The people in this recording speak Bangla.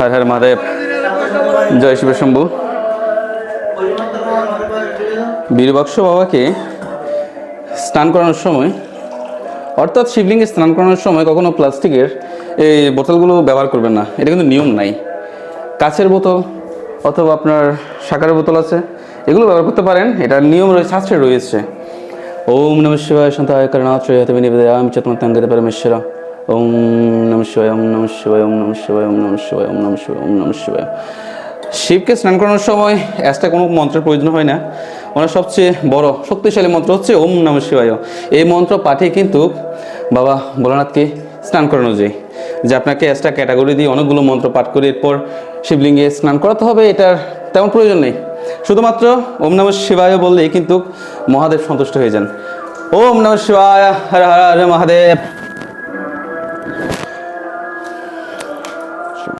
হর হর মহাদেব, জয় শিব শম্ভু। বীরবক্স বাবাকে স্নান করানোর সময়, অর্থাৎ শিবলিঙ্গে স্নান করানোর সময় কখনো প্লাস্টিকের এই বোতলগুলো ব্যবহার করবেন না, এটা কিন্তু নিয়ম নাই। কাচের বোতল অথবা আপনার সাকারের বোতল আছে, এগুলো ব্যবহার করতে পারেন, এটা নিয়ম রয়েছে, শাস্ত্রে রয়েছে। ওম নমঃ শিবায় শান্তায় করুণাত্রয় তুমি নিবেদয়ামি চত্বরঙ্গিতে পরমেশ্বর। ওম নমঃ শিবায়, ওম নমঃ শিবায়, ওম নমঃ শিবায়, ওম নমঃ শিবায়, ওম নমঃ শিবায়, ওম নমঃ শিবায়। শিবকে স্নান করানোর সময় এক্সট্রা কোনো মন্ত্রের প্রয়োজন হয় না। ওনার সবচেয়ে বড় শক্তিশালী মন্ত্র হচ্ছে ওম নমঃ শিবায়। এই মন্ত্র পাঠে কিন্তু বাবা ভোলানাথকে স্নান করানো যায়। যে আপনাকে এক্সট্রা ক্যাটাগরি দিয়ে অনেকগুলো মন্ত্র পাঠ করে এরপর শিবলিঙ্গে স্নান করাতে হবে, এটার তেমন প্রয়োজন নেই। শুধুমাত্র ওম নমঃ শিবায় বললেই কিন্তু মহাদেব সন্তুষ্ট হয়ে যান। ওম নমঃ শিবায়, হর হর মহাদেব।